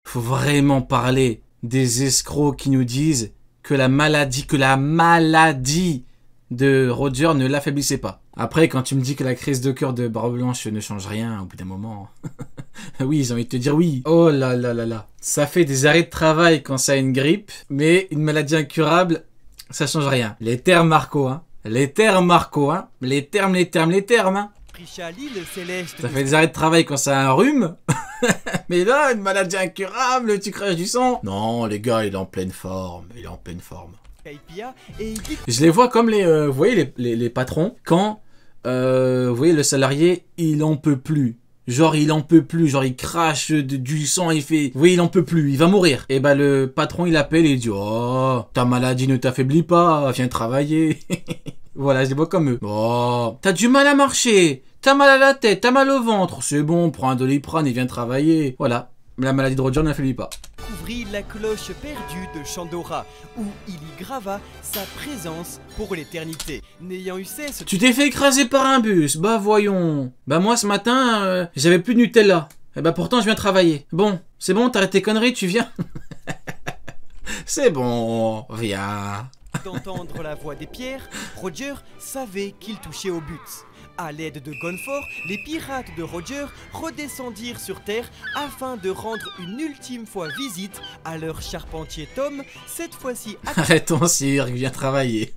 faut vraiment parler des escrocs qui nous disent que la maladie de Roger ne l'affaiblissait pas. Après, quand tu me dis que la crise de cœur de Barbe Blanche ne change rien, au bout d'un moment... oui, j'ai envie de te dire oui. Oh là là là là. Ça fait des arrêts de travail quand ça a une grippe, mais une maladie incurable, ça change rien. Les termes, Marco, hein. Les termes, Marco, hein. Les termes, hein. Ça fait des arrêts de travail quand ça a un rhume. Mais là, une maladie incurable, tu craches du sang. Non, les gars, il est en pleine forme. Il est en pleine forme. Je les vois comme les... vous voyez les patrons, quand... vous voyez le salarié, il en peut plus. Genre il en peut plus, genre il crache du sang, il fait... Oui, il en peut plus, il va mourir. Et bah le patron il appelle et il dit « Oh, ta maladie ne t'affaiblit pas, viens travailler. » Voilà, je les vois comme eux. « Oh, t'as du mal à marcher, t'as mal à la tête, t'as mal au ventre. C'est bon, prends un Doliprane et viens travailler. » Voilà, la maladie de Roger n'affaiblit pas. Ouvrit la cloche perdue de Chandora, où il y grava sa présence pour l'éternité. N'ayant eu cesse... Tu t'es fait écraser par un bus, bah voyons. Bah moi ce matin, j'avais plus de Nutella. Et bah pourtant je viens travailler. Bon, c'est bon, t'arrêtes tes conneries, tu viens. C'est bon, viens. D'entendre la voix des pierres, Roger savait qu'il touchait au but. À l'aide de Gonfort, les pirates de Roger redescendirent sur Terre afin de rendre une ultime fois visite à leur charpentier Tom, cette fois-ci arrête ton cirque, viens travailler.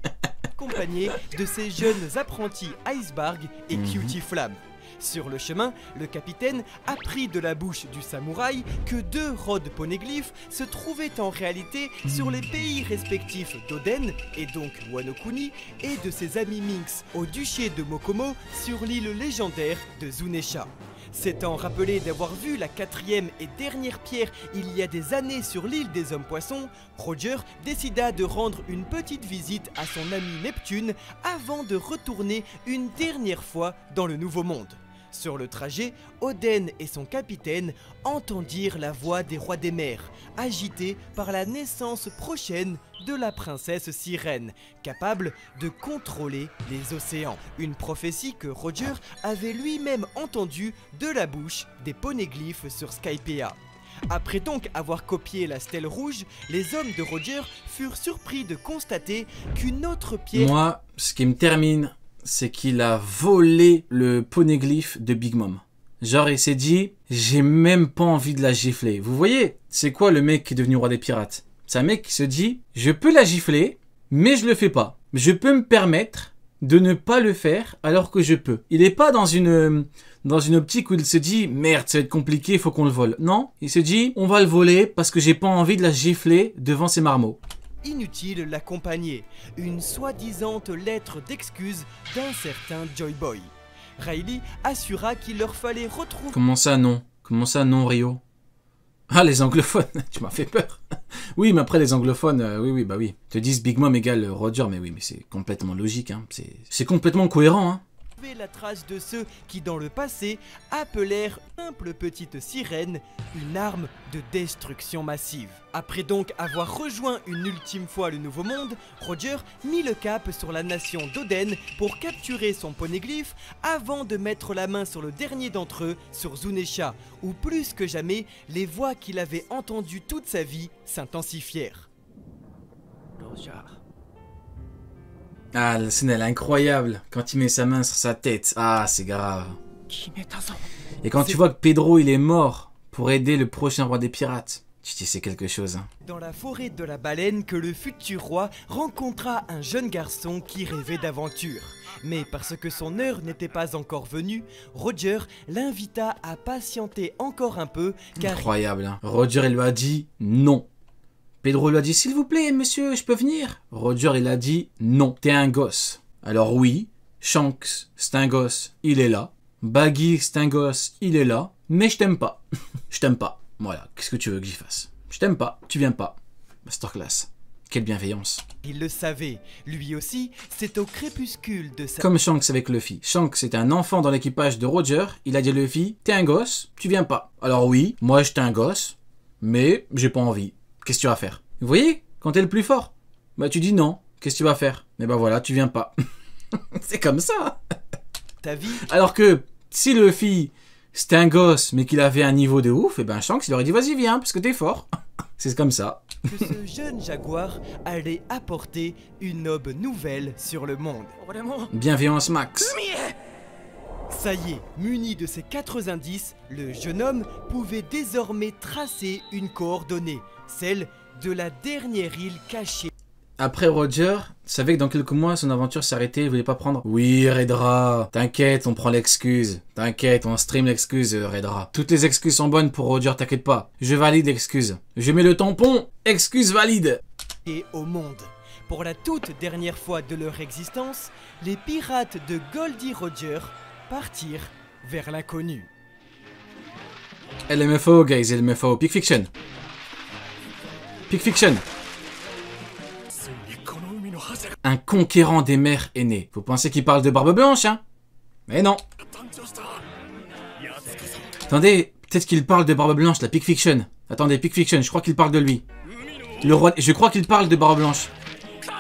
accompagné de ses jeunes apprentis Iceberg et Cutie Flamme. Sur le chemin, le capitaine apprit de la bouche du samouraï que 2 rods poneglyphes se trouvaient en réalité sur les pays respectifs d'Oden, et donc Wano Kuni, et de ses amis Minx au duché de Mokomo sur l'île légendaire de Zunesha. S'étant rappelé d'avoir vu la 4e et dernière pierre il y a des années sur l'île des Hommes-Poissons, Roger décida de rendre une petite visite à son ami Neptune avant de retourner une dernière fois dans le Nouveau Monde. Sur le trajet, Oden et son capitaine entendirent la voix des rois des mers, agitée par la naissance prochaine de la princesse sirène, capable de contrôler les océans. Une prophétie que Roger avait lui-même entendue de la bouche des poneglyphes sur Skypiea. Après donc avoir copié la stèle rouge, les hommes de Roger furent surpris de constater qu'une autre pierre... Moi, ce qui me termine... c'est qu'il a volé le poneglyphe de Big Mom. Genre, il s'est dit, j'ai même pas envie de la gifler. Vous voyez, c'est quoi le mec qui est devenu roi des pirates? C'est un mec qui se dit, je peux la gifler, mais je le fais pas. Je peux me permettre de ne pas le faire alors que je peux. Il est pas dans une optique où il se dit, merde, ça va être compliqué, il faut qu'on le vole. Non, il se dit, on va le voler parce que j'ai pas envie de la gifler devant ces marmots. Inutile l'accompagner, une soi-disant lettre d'excuse d'un certain Joy Boy. Riley assura qu'il leur fallait retrouver... Comment ça non? Comment ça non, Rio? Ah, les anglophones, tu m'as fait peur. Oui, mais après les anglophones, oui, bah oui. Te disent Big Mom égale Roger, mais oui, mais c'est complètement logique, hein. C'est complètement cohérent, hein. La trace de ceux qui dans le passé appelèrent simple petite sirène une arme de destruction massive. Après donc avoir rejoint une ultime fois le Nouveau Monde, Roger mit le cap sur la nation d'Oden pour capturer son poneglyphe avant de mettre la main sur le dernier d'entre eux, sur Zunesha, où plus que jamais, les voix qu'il avait entendues toute sa vie s'intensifièrent. Roger. Ah, la scène elle est incroyable, quand il met sa main sur sa tête, ah c'est grave. Et quand tu vois que Pedro il est mort pour aider le prochain roi des pirates, tu te dis c'est quelque chose. Hein. Dans la forêt de la baleine que le futur roi rencontra un jeune garçon qui rêvait d'aventure. Mais parce que son heure n'était pas encore venue, Roger l'invita à patienter encore un peu car... Incroyable, hein. Roger il lui a dit non. Pedro lui a dit, s'il vous plaît, monsieur, je peux venir? Roger, il a dit, non, t'es un gosse. Alors oui, Shanks, c'est un gosse, il est là. Baggy, c'est un gosse, il est là. Mais je t'aime pas. Je t'aime pas. Voilà, qu'est-ce que tu veux que j'y fasse? Je t'aime pas, tu viens pas. Masterclass. Quelle bienveillance. Il le savait, lui aussi, c'est au crépuscule de sa... Comme Shanks avec Luffy. Shanks est un enfant dans l'équipage de Roger. Il a dit à Luffy, t'es un gosse, tu viens pas. Alors oui, moi j'étais un gosse, mais j'ai pas envie. Qu'est-ce que tu vas faire? Vous voyez? Quand t'es le plus fort, bah tu dis non. Qu'est-ce que tu vas faire? Mais bah voilà, tu viens pas. C'est comme ça. Ta vie. Alors que si Luffy c'était un gosse, mais qu'il avait un niveau de ouf, et ben Shanks il aurait dit vas-y viens, parce que t'es fort. C'est comme ça. Que ce jeune jaguar allait apporter une aube nouvelle sur le monde. Bienveillance max. Ça y est, muni de ces 4 indices, le jeune homme pouvait désormais tracer une coordonnée, celle de la dernière île cachée. Après Roger savait que dans quelques mois son aventure s'arrêtait, il voulait pas prendre. Oui Redra, t'inquiète, on prend l'excuse. T'inquiète, on stream l'excuse Redra. Toutes les excuses sont bonnes pour Roger, t'inquiète pas. Je valide l'excuse. Je mets le tampon, excuse valide. Et au monde. Pour la toute dernière fois de leur existence, les pirates de Goldie Roger partirent vers l'inconnu. LMFO guys, LMFO, Peak Fiction. Peak Fiction. Un conquérant des mers est né. Faut penser qu'il parle de Barbe Blanche, hein? Mais non. Attendez, peut-être qu'il parle de Barbe Blanche, la Peak Fiction. Attendez, Peak Fiction, je crois qu'il parle de lui. Le roi, je crois qu'il parle de Barbe Blanche.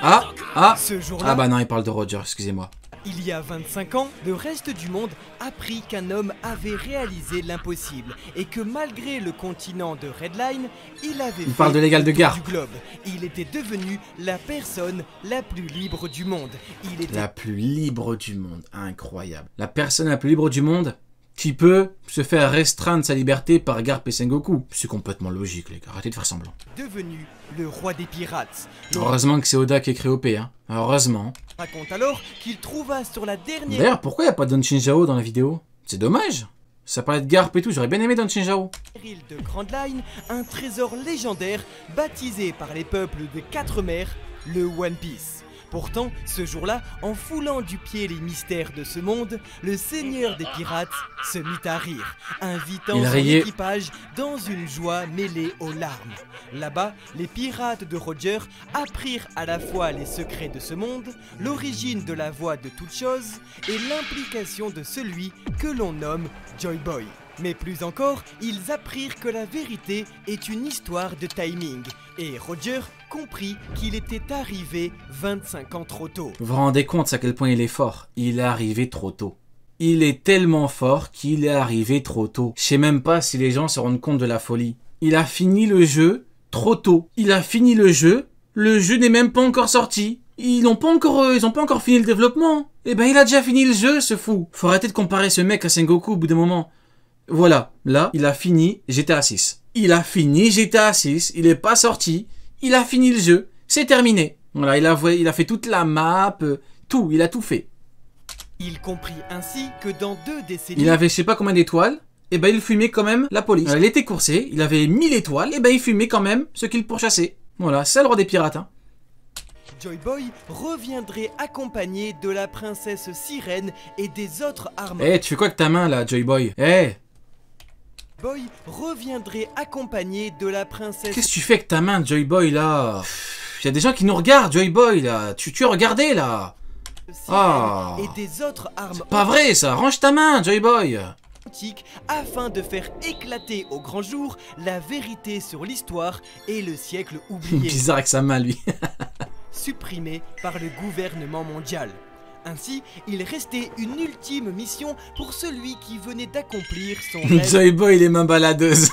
Ah bah non, il parle de Roger, excusez-moi. Il y a 25 ans, le reste du monde apprit qu'un homme avait réalisé l'impossible et que malgré le continent de Redline, il avait fait parle de l'égal de Garp. du globe. Il était devenu la personne la plus libre du monde. Il était la plus libre du monde, incroyable. La personne la plus libre du monde qui peut se faire restreindre sa liberté par Garp et Sengoku. C'est complètement logique les gars, arrêtez de faire semblant. devenu le roi des pirates. Heureusement que c'est Oda qui écrit OP, hein. Heureusement. Raconte alors qu'il trouva sur la dernière D'ailleurs, pourquoi il n'y a pas Don Shinjao dans la vidéo? C'est dommage. Ça parlait de Garp et tout, j'aurais bien aimé Don Shinjao. île de Grand Line, un trésor légendaire baptisé par les peuples des 4 mers, le One Piece. Pourtant, ce jour-là, en foulant du pied les mystères de ce monde, le seigneur des pirates se mit à rire, invitant Il son riait. équipage dans une joie mêlée aux larmes. Là-bas, les pirates de Roger apprirent à la fois les secrets de ce monde, l'origine de la voix de toute chose et l'implication de celui que l'on nomme Joy Boy. Mais plus encore, ils apprirent que la vérité est une histoire de timing. Et Roger comprit qu'il était arrivé 25 ans trop tôt. Vous vous rendez compte à quel point il est fort? Il est arrivé trop tôt. Il est tellement fort qu'il est arrivé trop tôt. Je sais même pas si les gens se rendent compte de la folie. Il a fini le jeu trop tôt. Il a fini le jeu n'est même pas encore sorti. Ils ont pas encore fini le développement. Eh ben il a déjà fini le jeu, ce fou. Faut arrêter de comparer ce mec à Sengoku au bout d'un moment. Voilà, là, il a fini GTA 6. Il a fini GTA 6, il est pas sorti, il a fini le jeu, c'est terminé. Voilà, il a fait toute la map, tout, il a tout fait. Il comprit ainsi que dans 2 décennies... Il avait je sais pas combien d'étoiles, et ben il fumait quand même la police. Il était coursé, il avait 1000 étoiles, et ben il fumait quand même ce qu'il pourchassait. Voilà, c'est le roi des pirates, hein. Joy Boy reviendrait accompagné de la princesse Sirène et des autres armes. Eh, tu fais quoi avec ta main là, Joy Boy? Eh, Boy reviendrait accompagné de la princesse qu'est-ce que tu fais avec ta main, Joy Boy là? Il y a des gens qui nous regardent, Joy Boy là. Tu es regardé là. Sirène et des autres armes Pas vrai ça, range ta main, Joy Boy. authentiques afin de faire éclater au grand jour la vérité sur l'histoire et le siècle oublié, Bizarre avec sa main lui. supprimé par le gouvernement mondial. Ainsi, il restait une ultime mission pour celui qui venait d'accomplir son rêve. Joy Boy les mains baladeuses.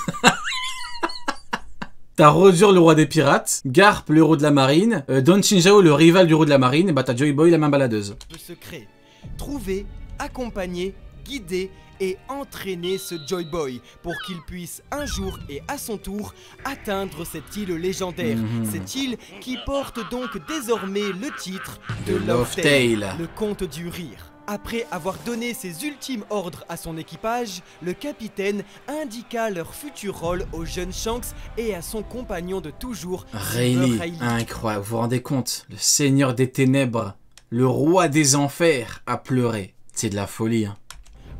T'as Roger le roi des pirates, Garp le héros de la marine, Don Shinjao le rival du héros de la marine, et bah t'as Joy Boy la main baladeuse. Secret. Trouver, accompagner, guider et entraîner ce Joy Boy pour qu'il puisse un jour et à son tour atteindre cette île légendaire. Cette île qui porte donc désormais le titre de Love Tale, le conte du rire. Après avoir donné ses ultimes ordres à son équipage, le capitaine indiqua leur futur rôle au jeune Shanks et à son compagnon de toujours, Rayleigh, incroyable, vous vous rendez compte? Le seigneur des ténèbres, le roi des enfers a pleuré. C'est de la folie, hein.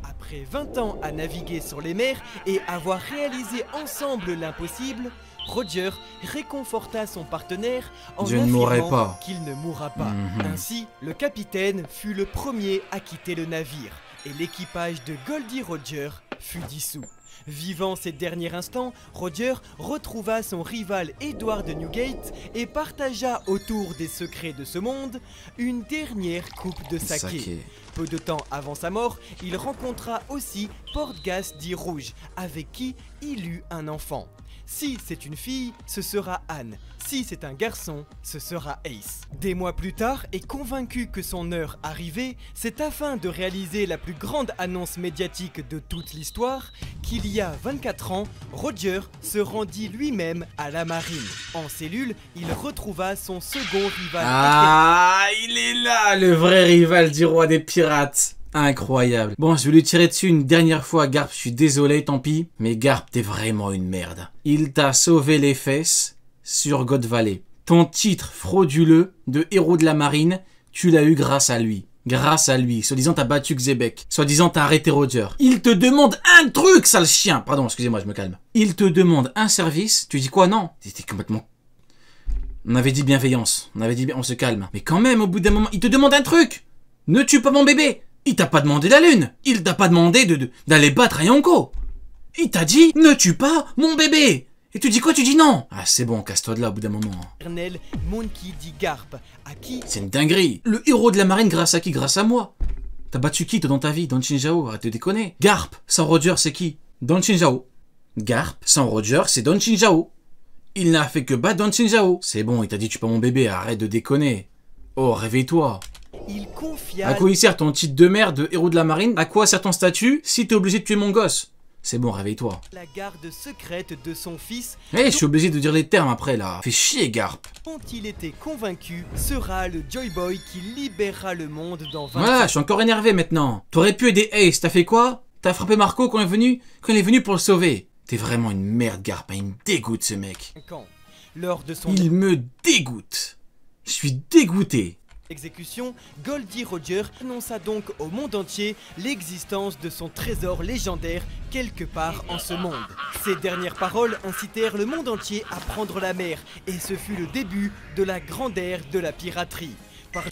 Après 20 ans à naviguer sur les mers et avoir réalisé ensemble l'impossible, Roger réconforta son partenaire en Je ne mourrai affirmant pas. qu'il ne mourra pas. Ainsi, le capitaine fut le premier à quitter le navire et l'équipage de Goldie Roger fut dissous. Vivant ses derniers instants, Roger retrouva son rival Edward de Newgate et partagea autour des secrets de ce monde une dernière coupe de saké. Peu de temps avant sa mort, il rencontra aussi Portgas dit Rouge, avec qui il eut un enfant. Si c'est une fille, ce sera Anne. Si c'est un garçon, ce sera Ace. Des mois plus tard, et convaincu que son heure arrivait, c'est afin de réaliser la plus grande annonce médiatique de toute l'histoire qu'il y a 24 ans, Roger se rendit lui-même à la marine. En cellule, il retrouva son second rival. Ah, il est là, le vrai rival du roi des pirates. Incroyable. Bon, je vais lui tirer dessus une dernière fois, Garp, je suis désolé, tant pis. Mais Garp, t'es vraiment une merde. Il t'a sauvé les fesses sur God Valley. Ton titre frauduleux de héros de la marine, tu l'as eu grâce à lui. Grâce à lui. Soi-disant, t'as battu Xebec. Soi-disant, t'as arrêté Roger. Il te demande un truc, sale chien. Pardon, excusez-moi, je me calme. Il te demande un service. Tu dis quoi? Non. T'étais complètement... On avait dit bienveillance. On avait dit, on se calme. Mais quand même, au bout d'un moment, il te demande un truc. Ne tue pas mon bébé. Il t'a pas demandé la lune. Il t'a pas demandé d'aller battre un Yonko. Il t'a dit, ne tue pas mon bébé. Et tu dis quoi? Tu dis non. Ah, c'est bon, casse-toi de là au bout d'un moment. Colonel Monkey D. Garp, à qui... C'est une dinguerie. Le héros de la marine grâce à qui? Grâce à moi. T'as battu qui, toi, dans ta vie? Don Chinjao, arrête de déconner. Garp, sans Roger, c'est qui? Don Chinjao. Garp, sans Roger, c'est Don Chinjao. Il n'a fait que battre Don Chinjao. C'est bon, il t'a dit, tue pas mon bébé, arrête de déconner. Oh, réveille-toi. Il confia... À quoi il sert ton titre de merde de héros de la marine? À quoi sert ton statut si t'es obligé de tuer mon gosse? C'est bon, réveille-toi. La garde secrète de son fils... Je suis obligé de dire les termes après, là. Fais chier, Garp. Dont il était convaincu sera le Joy Boy qui libérera le monde dans 20 ans. Voilà, je suis encore énervé maintenant. T'aurais pu aider Ace, t'as fait quoi? T'as frappé Marco quand il est venu pour le sauver. T'es vraiment une merde, Garp. Il me dégoûte, ce mec. Lors de son... Il me dégoûte. Je suis dégoûté. Exécution, Goldie Roger annonça donc au monde entier l'existence de son trésor légendaire quelque part en ce monde. Ces dernières paroles incitèrent le monde entier à prendre la mer et ce fut le début de la grande ère de la piraterie.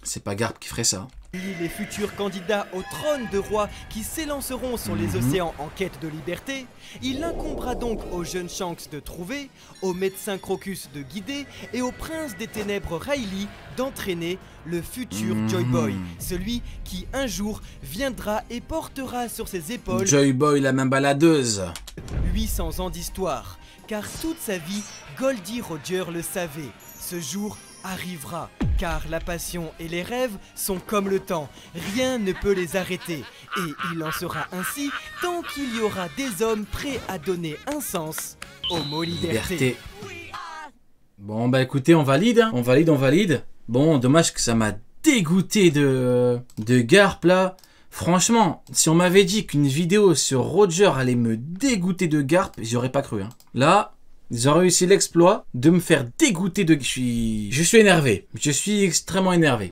C'est pas Garp qui ferait ça. Les futurs candidats au trône de roi qui s'élanceront sur les océans en quête de liberté, il incombera donc au jeune Shanks de trouver, au médecin Crocus de guider et au prince des ténèbres Riley d'entraîner le futur Joy Boy, celui qui un jour viendra et portera sur ses épaules Joy Boy la main baladeuse. 800 ans d'histoire, car toute sa vie, Goldie Roger le savait. Ce jour arrivera, car la passion et les rêves sont comme le temps, rien ne peut les arrêter, et il en sera ainsi tant qu'il y aura des hommes prêts à donner un sens au mot liberté. Bon bah écoutez, on valide, hein. On valide. Bon, dommage que ça m'a dégoûté de Garp là. Franchement, si on m'avait dit qu'une vidéo sur Roger allait me dégoûter de Garp, j'y aurais pas cru, hein. Là... Ils ont réussi l'exploit de me faire dégoûter de... Je suis énervé. Je suis extrêmement énervé.